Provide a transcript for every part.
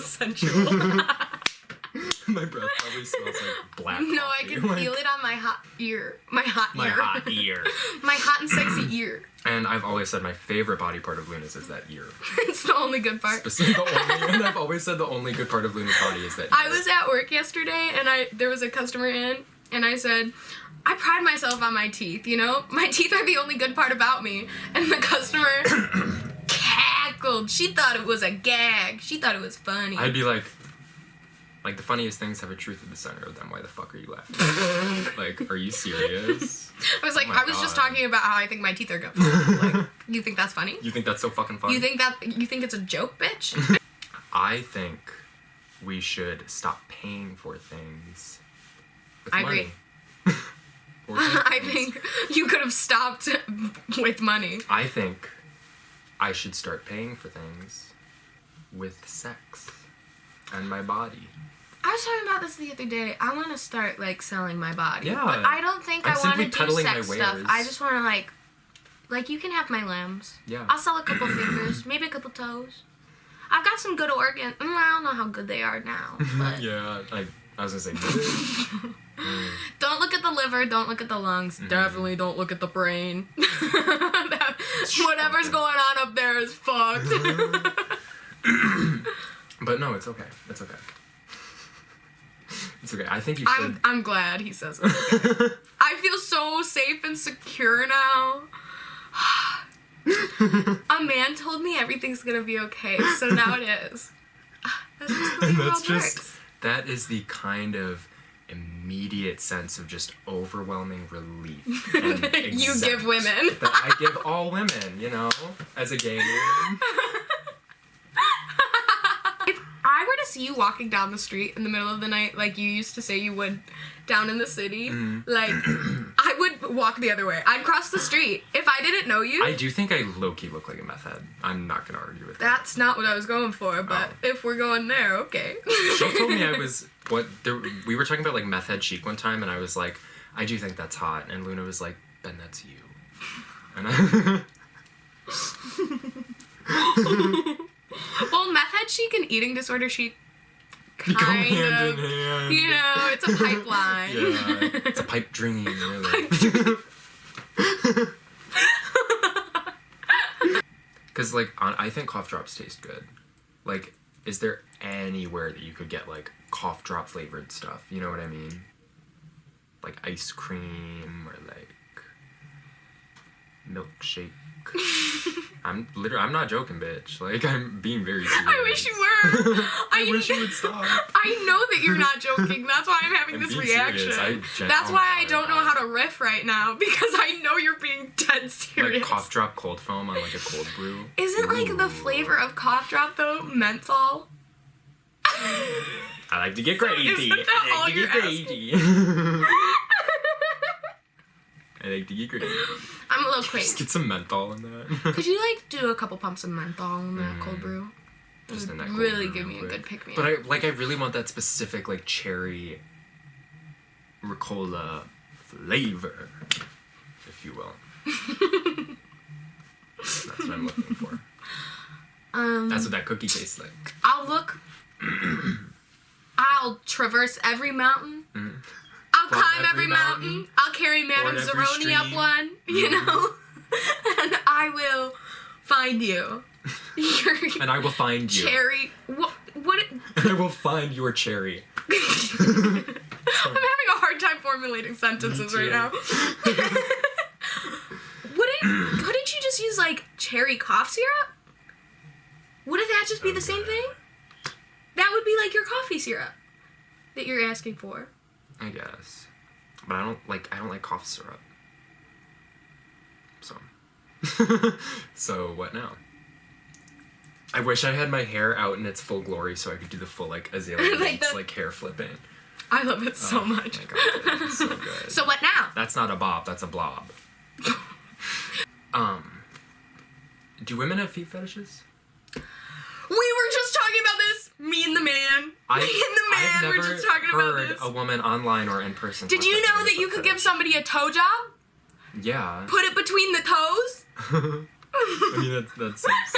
Sensual. My breath probably smells like black No, I coffee. can feel it on my hot ear. My hot ear. My hot ear. My hot and sexy ear. And I've always said my favorite body part of Luna's is that ear. It's the only good part. And I've always said the only good part of Luna's body is that ear. I was at work yesterday, and there was a customer in, and I said, I pride myself on my teeth, you know? My teeth are the only good part about me. And the customer cackled. She thought it was a gag. She thought it was funny. I'd be like, the funniest things have a truth at the center of them. Why the fuck are you laughing? Like, are you serious? I was like, I was just talking about how I think my teeth are good. Like, you think that's funny? You think that's so fucking funny? You think it's a joke, bitch? I think we should stop paying for things with I money. agree. I think you could have stopped with money. I think I should start paying for things with sex and my body. I was talking about this the other day. I want to start, like, selling my body. Yeah. But I don't think I want to do sex stuff. I just want to, like, you can have my limbs. Yeah. I'll sell a couple fingers, maybe a couple toes. I've got some good organs. I don't know how good they are now, but... Yeah, I was going to say good. Don't look at the liver, don't look at the lungs. Mm-hmm. Definitely don't look at the brain. Whatever's going on up there is fucked. But no, it's okay. It's okay. It's okay. I think you should... I'm glad he says it. Okay. I feel so safe and secure now. A man told me everything's gonna be okay, so now it is. That's just the way the world works. That is the kind of immediate sense of just overwhelming relief and you give women. that I give all women, you know, as a gay man. If I were to see you walking down the street in the middle of the night, like you used to say you would down in the city, like, I would walk the other way. I'd cross the street. If I didn't know you... I do think I low-key look like a meth head. I'm not gonna argue with that. That's not what I was going for, but if we're going there, okay. She told me I was... we were talking about, like, meth head chic one time, and I was like, I do think that's hot. And Luna was like, Ben, that's you. And Well, meth head chic and eating disorder chic Go kind hand of, in hand. you know, it's a pipeline. Yeah, it's a pipe dream, really. Because, like, I think cough drops taste good. Like, is there anywhere that you could get, like, cough drop flavored stuff? You know what I mean? Like ice cream or, like, milkshake. I'm not joking, bitch. Like, I'm being very serious. I wish you were. I wish you would stop. I know that you're not joking. That's why I'm having this reaction. That's why I don't know how to riff right now, because I know you're being dead serious. Like cough drop cold foam on, like, a cold brew. Isn't, like, the flavor of cough drop, though, menthol? I like to get crazy. Isn't that all you're crazy. I like to get crazy. I'm a little crazy. Just get some menthol in that. Could you, like, do a couple pumps of menthol in that cold brew? Just in that cold really brew give me real a quick. good pick-me-up. But I really want that specific, like, cherry Ricola flavor, if you will. That's what I'm looking for. That's what that cookie tastes like. I'll traverse every mountain. I'll climb every mountain. I'll carry Madame Zeroni up one, you know? And I will find you. And I will find you. Cherry. What? I will find your cherry. I'm having a hard time formulating sentences right now. Couldn't you just use, like, cherry cough syrup? Wouldn't that just be the same thing? That would be like your coffee syrup that you're asking for. I guess. But I don't like cough syrup. So. So what now? I wish I had my hair out in its full glory so I could do the full, like, Azalea like hair flipping. I love it so much. Oh my God, it's so good. So what now? That's not a bob, that's a blob. Do women have feet fetishes? We were just talking about this. Me and the man. I've were just talking about this. heard a woman online or in person. Did you know that you could give somebody a toe job? Yeah. Put it between the toes? I mean, that seems...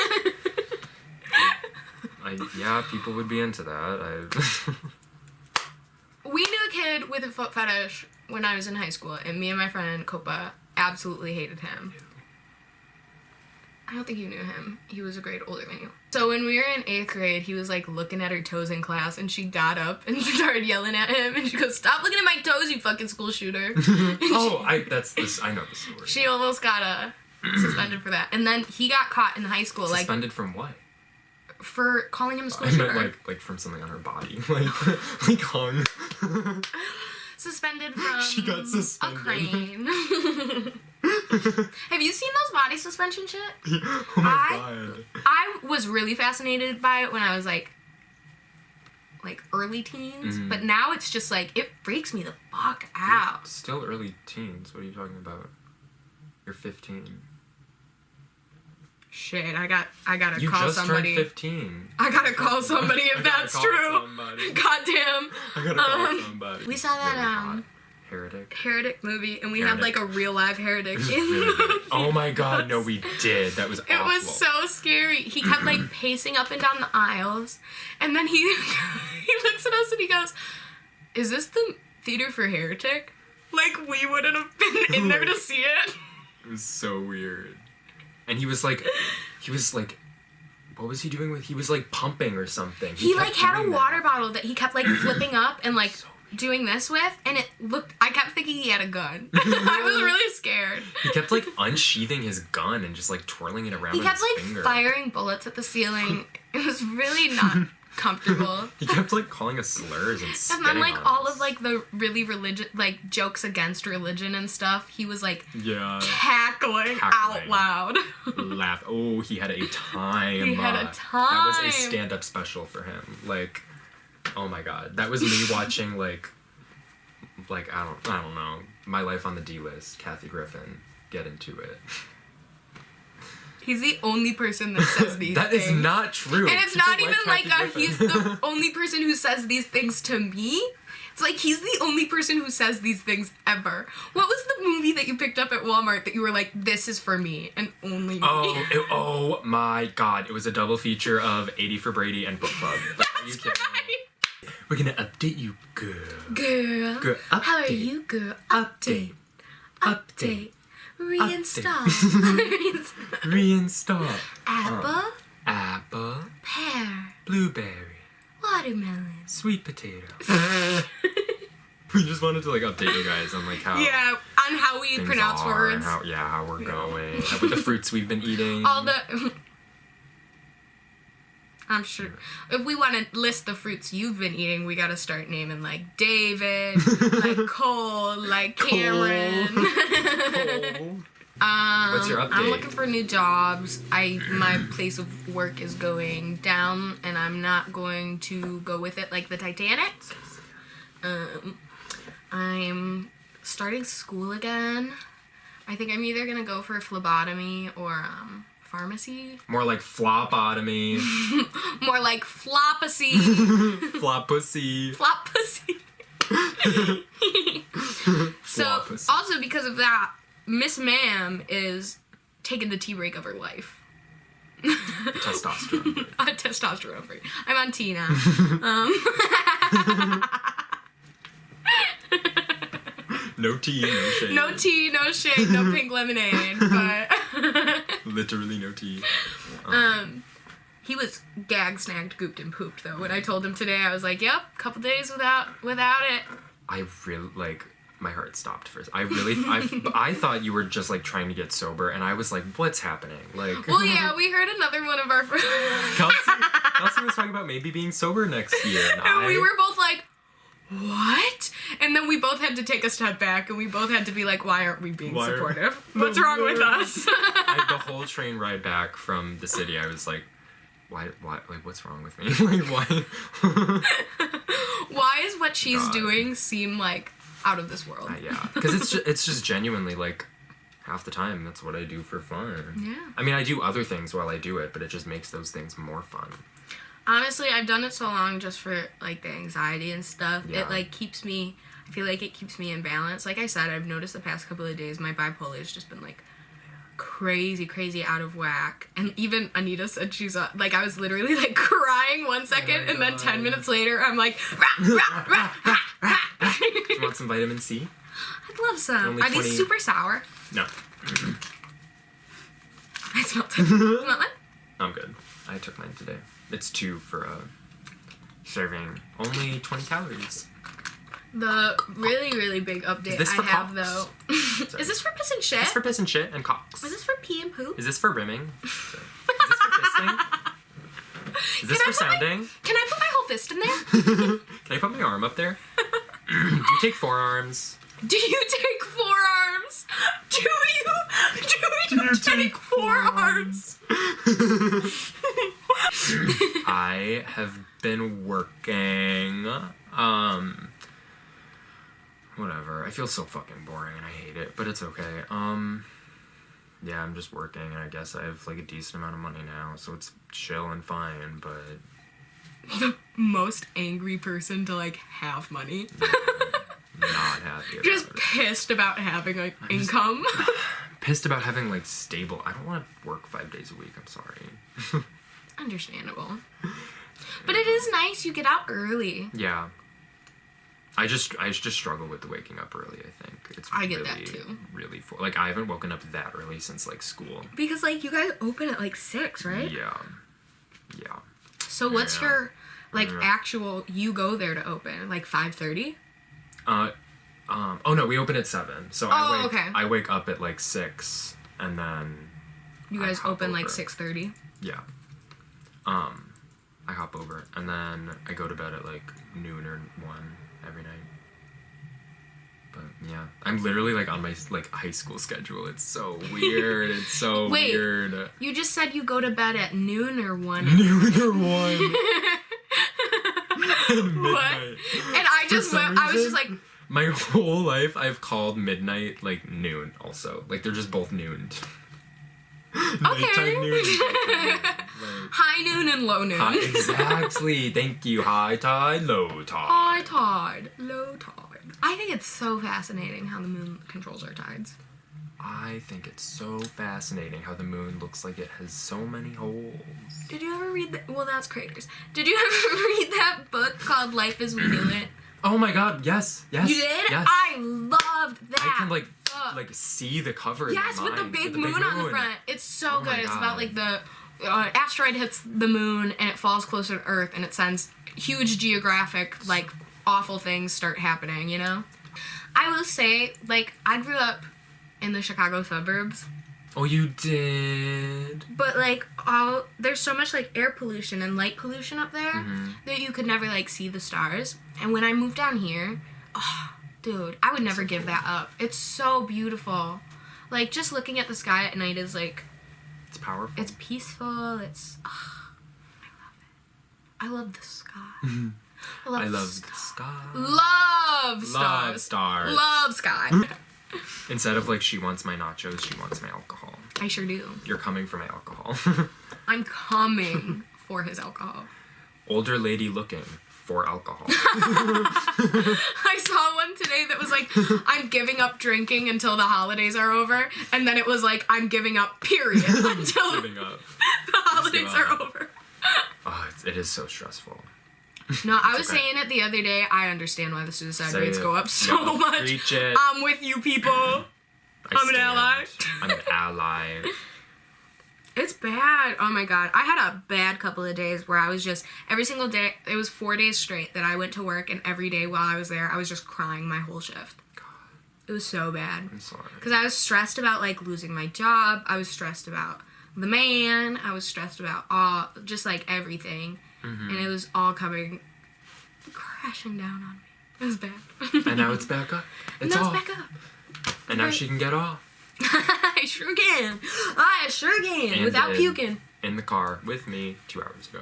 Yeah, people would be into that. We knew a kid with a foot fetish when I was in high school, and me and my friend Copa absolutely hated him. I don't think you knew him. He was a grade older than you. So when we were in 8th grade, he was like looking at her toes in class, and she got up and started yelling at him, and she goes, "Stop looking at my toes, you fucking school shooter." I know the story. She almost got suspended for that. And then he got caught in high school. Suspended from what? For calling him a school I shooter. meant like from something on her body. like hung. Suspended from She got suspended. a crane. Have you seen those body suspension shit? Oh my god. I was really fascinated by it when I was like early teens, but now it's just like it freaks me the fuck out. You're still early teens. What are you talking about? You're 15. Shit, I gotta You call just somebody. turned 15. I gotta call somebody if that's true. Somebody. Goddamn. I gotta call somebody. We saw that Really hot. Heretic movie, and we had like a real live heretic in the Really movie. good. Oh my god, no, we did. That was awful. It was so scary. He kept like pacing up and down the aisles, and then he looks at us and he goes, "Is this the theater for Heretic?" Like we wouldn't have been in there to see it. It was so weird. And he was like, what was he doing with? He was like pumping or something. He like kept had a doing water that. bottle that he kept like flipping up and like So doing this with, and it looked. I kept thinking he had a gun. I was really scared. He kept like unsheathing his gun and just like twirling it around He with kept his like finger. firing bullets at the ceiling. It was really not comfortable. He kept like calling us slurs and And spitting then like on all us. of like the really religious like jokes against religion and stuff, he was like Yeah. cackling out loud. Laugh. Oh, he had a time. He had a That was a time. stand-up special for him. Like, oh my god, that was me watching like I don't know, My Life on the D List. Kathy Griffin, get into it. He's the only person that says these That things. is not true. And it's People not even like Kathy Griffin. he's the only person who says these things to me. It's like he's the only person who says these things ever. What was the movie that you picked up at Walmart that you were like, this is for me and only me? Oh my god, it was a double feature of 80 for Brady and Book Club. Like, are you That's kidding me? right. We're gonna update you, girl. Girl, Girl, how are update. you, girl? Update. Update. Reinstall. Reinstall. Apple, Apple. pear, Blueberry. watermelon. Sweet potato. We just wanted to like update you guys on like how Yeah, on how we things pronounce are words. and how we're going with the fruits we've been eating. All the. I'm sure if we want to list the fruits you've been eating, we got to start naming like David, like Cole, like Cameron. Cole. What's your update? I'm looking for new jobs. My place of work is going down, and I'm not going to go with it like the Titanic. I'm starting school again. I think I'm either gonna go for phlebotomy or pharmacy. More like flopotomy. More like flopacy. Flopussy. Flopacy. So, Flopussy. also because of that, Miss Ma'am is taking the tea break of her life. Testosterone. Testosterone free. I'm on tea now. No tea, no shade. No tea, no shade, no pink lemonade, but Literally no tea. he was gag snagged, gooped, and pooped though. When I told him today, I was like, "Yep, couple days without it." I really like my heart stopped first. I thought you were just like trying to get sober, and I was like, what's happening? Like, Well, yeah, we heard another one of our friends, Kelsey was talking about maybe being sober next year, and we were both like, "What?" And then we both had to take a step back, and we both had to be like, "Why aren't we being Why are- supportive? What's wrong with us?" The whole train ride back from the city, I was like, why, like, what's wrong with me? Like, why? Why is what she's God. doing seem like out of this world? Yeah, because it's just genuinely like half the time that's what I do for fun. Yeah. I mean, I do other things while I do it, but it just makes those things more fun. Honestly, I've done it so long just for like the anxiety and stuff. Yeah. It like keeps me. I feel like it keeps me in balance. Like I said, I've noticed the past couple of days my bipolar has just been like crazy out of whack. And even Anita said she's like, I was literally like crying 1 second, and then 10 minutes later, I'm like, rah, rah, rah, rah, rah. Do you want some vitamin C? I'd love some. Only Are 20 these super sour? No. I smelled it. You want one? I'm good. I took mine today. It's 2 for a serving. Only 20 calories. The really big update this I for have, cocks? though. Is this for piss and shit? Is this for piss and shit and cocks? Is this for pee and poop? Is this for rimming? Is this for fisting? Is this for sounding? Can I put my whole fist in there? Can I put my arm up there? Do you take forearms? Do you take forearms? Do you take forearms? I have been working. Whatever. I feel so fucking boring and I hate it, but it's okay. Yeah, I'm just working and I guess I have like a decent amount of money now, so it's chill and fine, but The most angry person to like have money. not happy about Just it. pissed about having like income. Pissed about having like stable. I don't want to work 5 days a week. I'm sorry. Understandable. But it is nice you get out early. Yeah. I just struggle with the waking up early, I think. I get that, too. Really like I haven't woken up that early since like school. Because like you guys open at like 6, right? Yeah. So what's Yeah. your like Yeah. actual you go there to open? Like 5:30? Oh no, we open at 7. So okay. I wake up at like 6 and then You I guys hop open like over. 6:30? Yeah. I hop over and then I go to bed at like noon or 1 every night. But yeah, I'm literally like on my like high school schedule. It's so weird. It's so Wait. weird. You just said you go to bed at noon or 1. Noon or 1. What? And I just some went, I was just like, reason, my whole life I've called midnight like noon also. Like they're just both noon. Nighttime noon. high noon and low noon. Exactly. Thank you. High tide, low tide. High tide, low tide. I think it's so fascinating how the moon controls our tides. I think it's so fascinating how the moon looks like it has so many holes. Did you ever read well, that's craters. Did you ever read that book called Life as We Knew It? Oh my god, yes. You did? Yes. I loved that. I can like book. see the cover in Yes, my with the mind, big moon on the front. It's so Oh my good. It's about God. like the asteroid hits the moon and it falls closer to Earth and it sends huge geographic like awful things start happening, you know? I will say, like, I grew up in the Chicago suburbs, Oh, you did. but like there's so much like air pollution and light pollution up there that you could never like see the stars. And when I moved down here, oh, dude, I would never give that up. It's so beautiful. Like just looking at the sky at night is like It's powerful. it's peaceful. It's I love the sky. I love I the love sky. the sky. Love stars. Love stars. Love sky. Instead of like she wants my nachos, she wants my alcohol. I sure do. You're coming for my alcohol. I'm coming for his alcohol. Older lady looking for alcohol. I saw one today that was like, I'm giving up drinking until the holidays are over. And then it was like, I'm giving up, period, until the Giving up. holidays give are up. over. Oh, it is so stressful. No, I was okay. saying it the other day. I understand why the suicide Say rates it. go up so Yeah, much. preach it. I'm with you, people. I'm an ally. I'm an ally. It's bad. Oh my god. I had a bad couple of days where I was just, every single day, it was 4 days straight that I went to work, and every day while I was there, I was just crying my whole shift. It was so bad. I'm sorry. Because I was stressed about, like, losing my job. I was stressed about the man. I was stressed about all, just, like, everything. And it was all coming, crashing down on me. It was bad. And now it's back up. It's now off. it's back up. And now she can get off. I sure can. I sure can. And without did. puking. In the car with me 2 hours ago.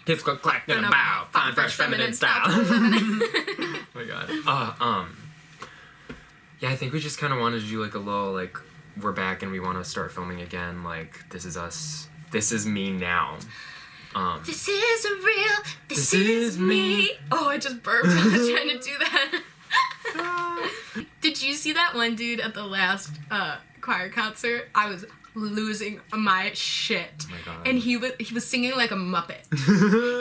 Hips go clack in a bow. Fine, fresh, feminine style. Oh my god. Yeah, I think we just kind of wanted to do like a little like we're back and we want to start filming again. Like this is us. This is me now. This is real. This This is me. Oh, I just burped. I was trying to do that. Did you see that one dude at the last choir concert? I was losing my shit. Oh my God. And he was singing like a Muppet.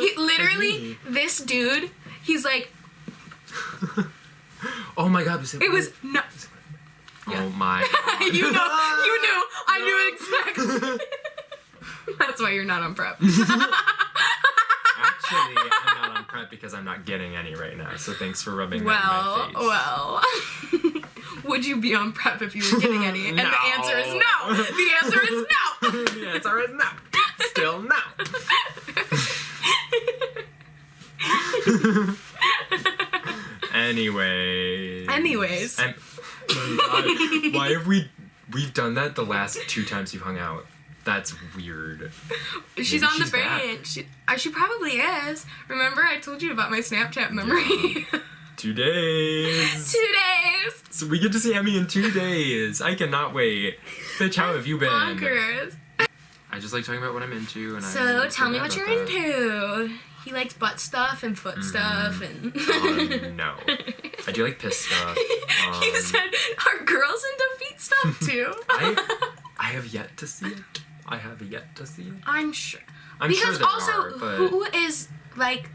He literally, this dude, he's like, oh my God. it was no. Oh my God. you knew. I knew exactly. That's why you're not on prep. Actually, I'm not on prep because I'm not getting any right now. So thanks for rubbing that in my face. Would you be on prep if you were getting any? And No. the answer is no. The answer is no. The answer is no. Still no. Anyways. And, oh my God. Why have we've done that the last 2 times you hung out? That's weird. She's Maybe on the bench. She probably is. Remember I told you about my Snapchat memory? Yeah. 2 days. 2 days. So we get to see Emmy in 2 days. I cannot wait. Bitch, how have you been? Bonkers. I just like talking about what I'm into, and So tell me what you're into. He likes butt stuff and foot stuff and. No, I do like piss stuff. You said, are girls into feet stuff too? I have yet to see it. I'm sure. I'm because sure there also, are, but who is like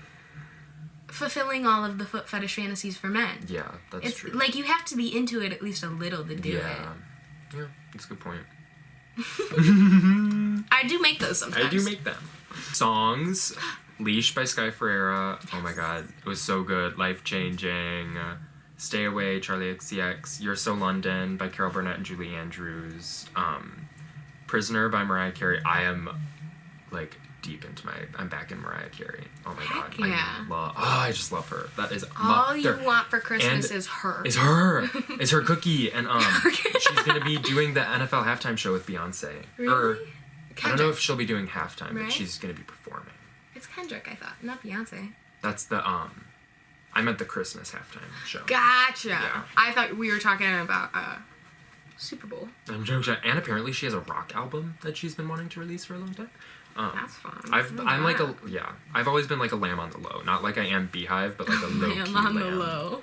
fulfilling all of the foot fetish fantasies for men? yeah, that's It's true. like you have to be into it at least a little to do yeah, it. yeah, that's a good point. I do make those sometimes. I do make them. Songs. Leash by Sky Ferreira. Oh my God, it was so good. Life changing. Stay Away, Charlie XCX. You're So London by Carol Burnett and Julie Andrews. Prisoner by Mariah Carey. I am like deep into I'm back in Mariah Carey. Oh my Heck God. yeah. I just love her. That is all you want for Christmas is her. Is her cookie, and she's gonna be doing the NFL halftime show with Beyonce. Really? Or, I don't know Kendrick. if she'll be doing halftime, Right? but she's gonna be performing. It's Kendrick, I thought, not Beyonce. That's the I meant the Christmas halftime show. Gotcha. Yeah. I thought we were talking about Super Bowl. I'm joking. And apparently she has a rock album that she's been wanting to release for a long time. That's fun. I'm like I've always been like a lamb on the low. Not like I am Beehive, but like a low key lamb on lamb. the low.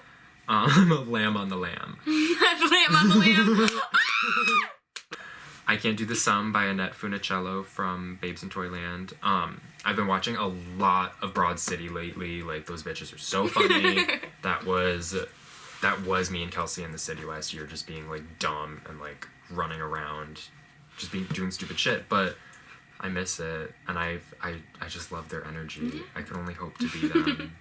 I'm a lamb on the lamb. Lamb on the lamb. I Can't Do the Sum by Annette Funicello from Babes in Toyland. I've been watching a lot of Broad City lately. Like, those bitches are so funny. That was me and Kelsey in the city last year, just being like dumb and like running around, just doing stupid shit. But I miss it, and I just love their energy. I could only hope to be them.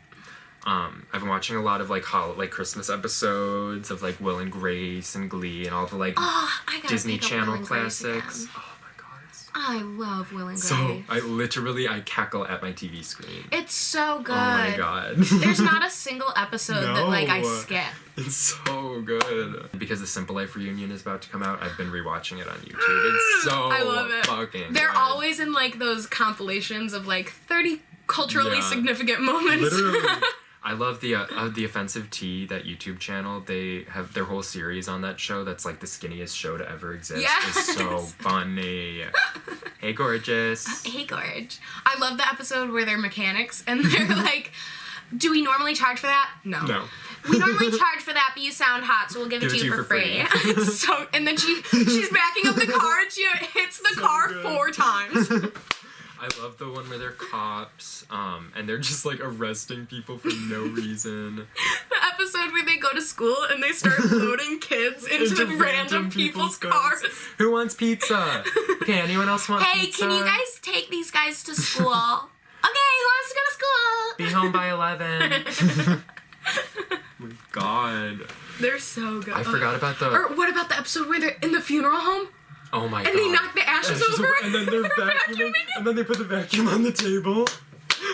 I've been watching a lot of like Christmas episodes of like Will and Grace and Glee and all the like Disney Channel classics. Oh my God, I love Will and Grace. so I cackle at my TV screen. It's so good. Oh my God. There's not a single episode that like I No. skip. It's so good. Because the Simple Life reunion is about to come out, I've been rewatching it on YouTube. It's so I love it. fucking They're good. always in like those compilations of like 30 culturally Yeah. significant moments. Literally. I love the Offensive Tea, that YouTube channel. They have their whole series on that show. That's like the skinniest show to ever exist. Yes. It's so funny. Hey, gorgeous. Hey, Gorge. I love the episode where they're mechanics and they're like, do we normally charge for that? No. We normally charge for that, but you sound hot, so we'll give it to you for free. So, and then she's backing up the car and she hits the car good. 4 times. I love the one where they're cops, and they're just like arresting people for no reason. The episode where they go to school and they start loading kids into random people's cars. Who wants pizza? Okay, anyone else want Hey, pizza? can you guys take these guys to school? Okay, who wants to go to school? Be home by 11. Oh my God. They're so good. I forgot about the... Or what about the episode where they're in the funeral home? Oh my God. And they knock the ashes over? And then they're vacuuming. And then they put the vacuum on the table.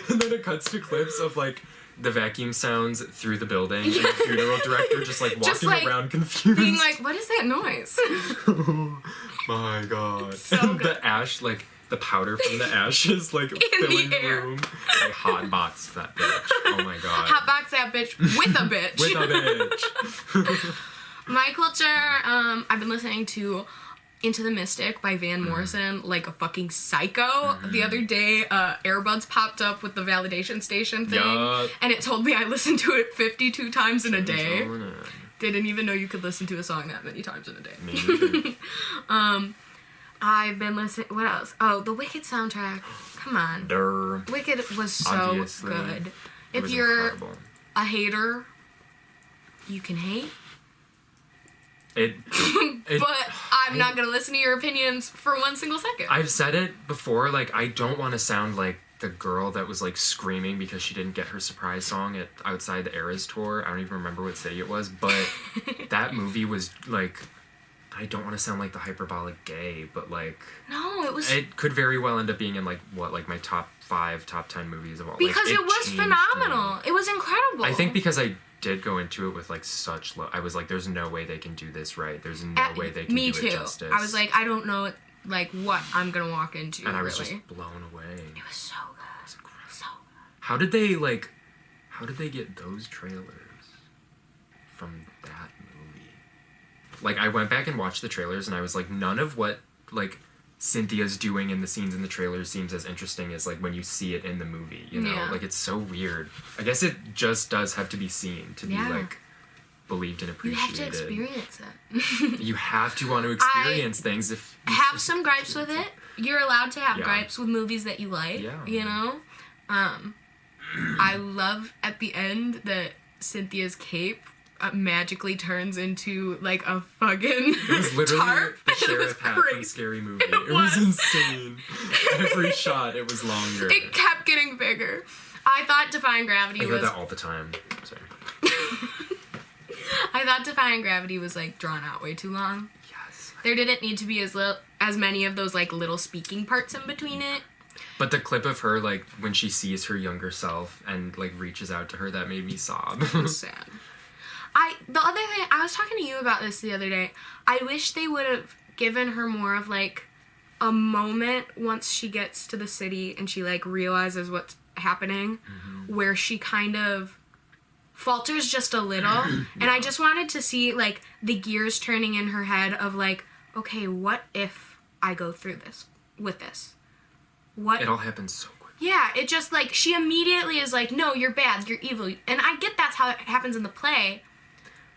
And then it cuts to clips of like the vacuum sounds through the building. And the funeral director just like walking around confused. Being like, what is that noise? Oh my God. So And good. the ash, like the powder from the ashes, like filling the air. room. Like hot box that bitch. Oh my God. Hotbox that bitch with a bitch. With a bitch. My culture, I've been listening to Into the Mystic by Van Morrison like a fucking psycho. The other day, Airbuds popped up with the validation station thing, Yup. and it told me I listened to it 52 times in a day. Didn't even know you could listen to a song that many times in a day. Me neither. I've been listening. What else? Oh, the Wicked soundtrack. Come on. Durr. Wicked was so Obviously. good. It If was you're incredible. a hater, you can hate. It But I'm not gonna listen to your opinions for one single second. I've said it before, like, I don't want to sound like the girl that was, like, screaming because she didn't get her surprise song at outside the Eras tour. I don't even remember what city it was, but that movie was, like, I don't want to sound like the hyperbolic gay, but, like... No, it was... It could very well end up being in, like, what, like, my top 5, top 10 movies of all. Because like, it was changed phenomenal. me. It was incredible. I think because I did go into it with, like, such low... I was like, there's no way they can do this right. There's no way they can me do too. it justice. I was like, I don't know, like, what I'm gonna walk into, and I was really. just blown away. It was so good. It was incredible. So good. How did they get those trailers from that movie? Like, I went back and watched the trailers, and I was like, none of what, like, Cynthia's doing in the scenes in the trailers seems as interesting as, like, when you see it in the movie, you know? Yeah. Like, it's so weird. I guess it just does have to be seen to be, like, believed and You have appreciated. to experience it. You have to want to experience things if... you Have some gripes with it. You're allowed to have Yeah. gripes with movies that you like, Yeah. you know? I love at the end that Cynthia's cape magically turns into, like, a fucking It was literally tarp. the It was sheriff hat from crazy. Scary Movie. It It was was. insane. Every shot, it was longer. It kept getting bigger. I thought Defying Gravity I hear was... that all the time. Sorry. I thought Defying Gravity was, like, drawn out way too long. Yes. There didn't need to be as many of those, like, little speaking parts in between it. But the clip of her, like, when she sees her younger self and, like, reaches out to her, that made me sob. It was sad. The other thing, I was talking to you about this the other day. I wish they would have given her more of, like, a moment once she gets to the city and she, like, realizes what's happening, where she kind of falters just a little. And I just wanted to see, like, the gears turning in her head of, like, okay, what if I go through this with this? What? It all happens so quick. Yeah, it just, like, she immediately is like, no, you're bad, you're evil. And I get that's how it happens in the play.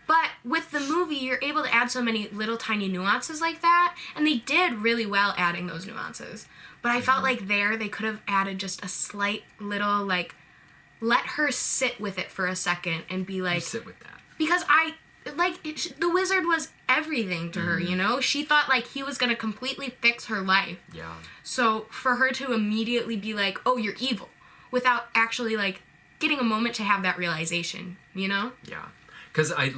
But with the movie, you're able to add so many little tiny nuances like that. And they did really well adding those nuances. But I felt like they could have added just a slight little, like, let her sit with it for a second and be like... You sit with that. Because the wizard was everything to her, you know? She thought, like, he was going to completely fix her life. Yeah. So for her to immediately be like, oh, you're evil, without actually, like, getting a moment to have that realization, you know? Yeah. Because I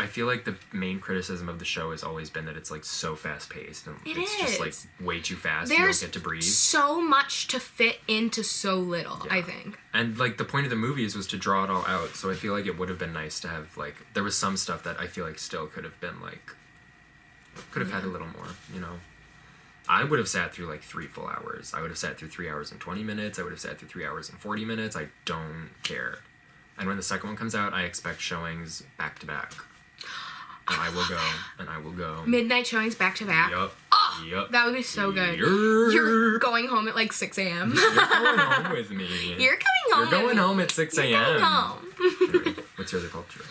feel like the main criticism of the show has always been that it's, like, so fast-paced. And it's just, like, way too fast. There's you don't get to breathe. So much to fit into so little, Yeah. I think. And, like, the point of the movies was to draw it all out. So I feel like it would have been nice to have, like... There was some stuff that I feel like still could have been, like... Could have had a little more, you know? I would have sat through, like, 3 full hours. I would have sat through 3 hours and 20 minutes. I would have sat through 3 hours and 40 minutes. I don't care. And when the second one comes out, I expect showings back to back. And I will go. And I will go. Midnight showings back to back. Yup. Oh, Yup. that would be so good. You're You're going home at, like, 6 a.m. You're going home with me. You're coming home. You're going with me. home at 6 a.m. You're going home. Anyway, what's your other culture?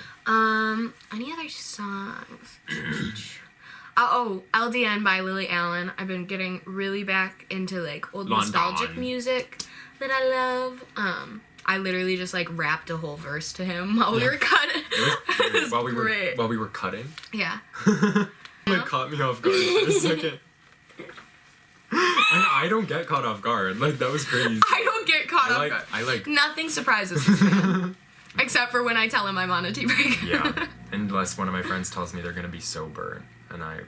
Any other songs? LDN by Lily Allen. I've been getting really back into, like, old London. nostalgic music that I love. I literally just, like, rapped a whole verse to him while we were cutting. It was while we great. were cutting. Yeah. It caught me off guard for a second. And I don't get caught off guard. Like, that was crazy. I don't get caught off guard. I like. Nothing surprises this man. Except for when I tell him I'm on a tea break. Yeah. Unless one of my friends tells me they're gonna be sober, and I.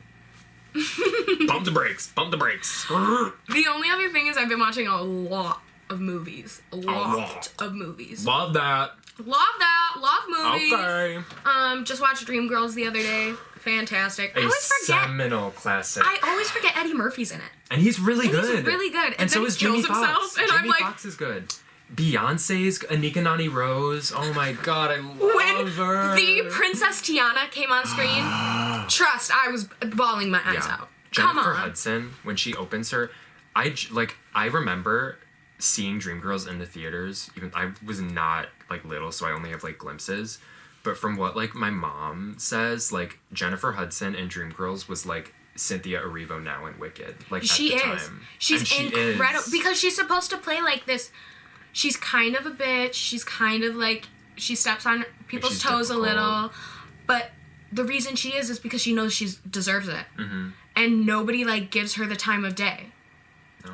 Bump the brakes. Bump the brakes. The only other thing is I've been watching a lot of movies. A lot lot. of movies. Love that. Love that. Love movies. Okay. Just watched Dreamgirls the other day. Fantastic. I A always forget. seminal classic. I always forget Eddie Murphy's in it. And he's really And good. he's really good. And so then is he kills Jimmy Fox. himself, and Jimmy I'm like, Fox is good. Beyonce's Anika Nani Rose. Oh my god, I when love her. the Princess Tiana came on screen, trust, I was bawling my eyes out. Come Jennifer on. Hudson, when she opens her, I remember seeing Dreamgirls in the theaters. Even I was not, like, little, so I only have, like, glimpses. But from what, like, my mom says, like, Jennifer Hudson in Dreamgirls was, like, Cynthia Erivo now in Wicked. Like, she at the is. time. She's And incredible. She is. Because she's supposed to play, like, this... She's kind of a bitch. She's kind of, like... She steps on people's toes difficult. a little. But the reason she is because she knows she deserves it. Mm-hmm. And nobody, like, gives her the time of day. No.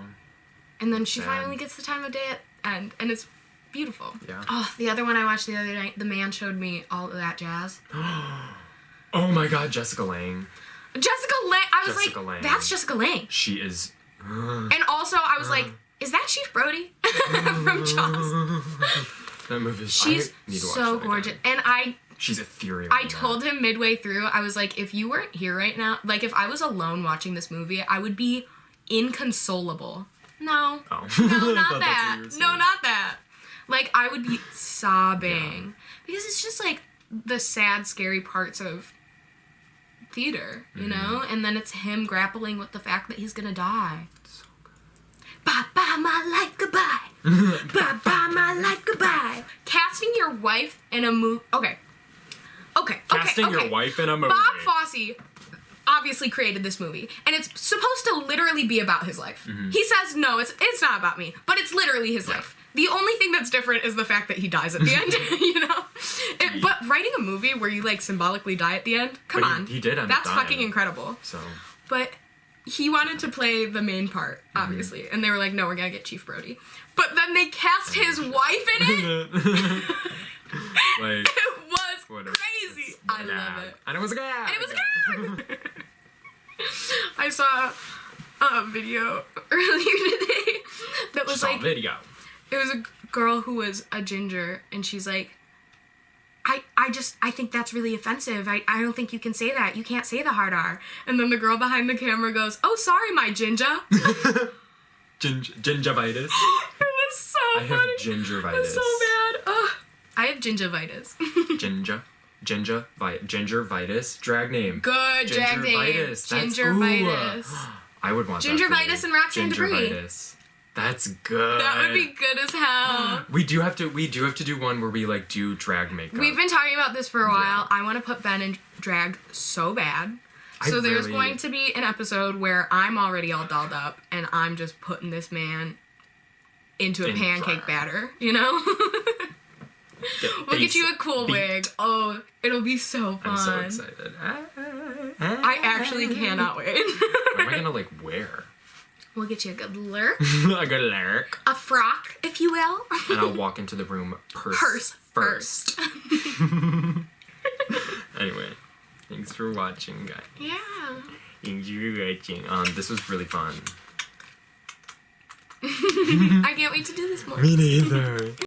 And then she Sad. finally gets the time of day at the end. And it's beautiful. Yeah. Oh, the other one I watched the other night, The Man Showed Me All of That Jazz. Oh my god, Jessica Lange. Jessica Lange. I was Jessica like, Lange. that's Jessica Lange. She is... And also, I was like, is that Chief Brody from Jaws? That movie is... She's I need to watch so that gorgeous. again. And She's ethereal. I told him midway through, I was like, if you weren't here right now, like, if I was alone watching this movie, I would be inconsolable. No. Oh. No, I not thought that's what that. you were saying. No, not that. Like, I would be sobbing. Because it's just, like, the sad, scary parts of theater, you know? And then it's him grappling with the fact that he's gonna die. So good. Bye-bye, my life, goodbye. Bye-bye, my life, goodbye. Casting your wife in a movie... Okay. Casting your wife in a movie. Bob Fosse obviously created this movie, and it's supposed to literally be about his life. Mm-hmm. He says, no, it's not about me, but it's literally his life. The only thing that's different is the fact that he dies at the end, you know? But writing a movie where you, like, symbolically die at the end, come on. He did end up That's dying. fucking incredible. So... But he wanted to play the main part, obviously, and they were like, no, we're gonna get Chief Brody. But then they cast his wife in it. Like... It was crazy. I love it. And it was a gag. And it was a gag. I saw a video earlier today that was like, video. it was a girl who was a ginger, and she's like, I think that's really offensive. I don't think you can say that. You can't say the hard R. And then the girl behind the camera goes, oh, sorry, my ginger. Gingivitis. It was so funny. I have gingivitis. It was so bad. Ugh. I have gingivitis. Gingivitis. Drag name. Good drag name. Gingivitis. Gingivitis. I would want Gingivitis that and Roxanne Debris. Gingivitis. That's good. That would be good as hell. We do have to do one where we like do drag makeup. We've been talking about this for a while. Yeah. I want to put Ben in drag so bad. So there's going to be an episode where I'm already all dolled up and I'm just putting this man into a pancake batter, you know? We'll get you a cool wig. Oh, it'll be so fun. I'm so excited. I actually cannot wait. What am I gonna like wear? We'll get you a good lurk. A good lyric. A frock, if you will. And I'll walk into the room purse first. Anyway, thanks for watching, guys. Yeah. Thanks for watching. This was really fun. I can't wait to do this more. Me neither.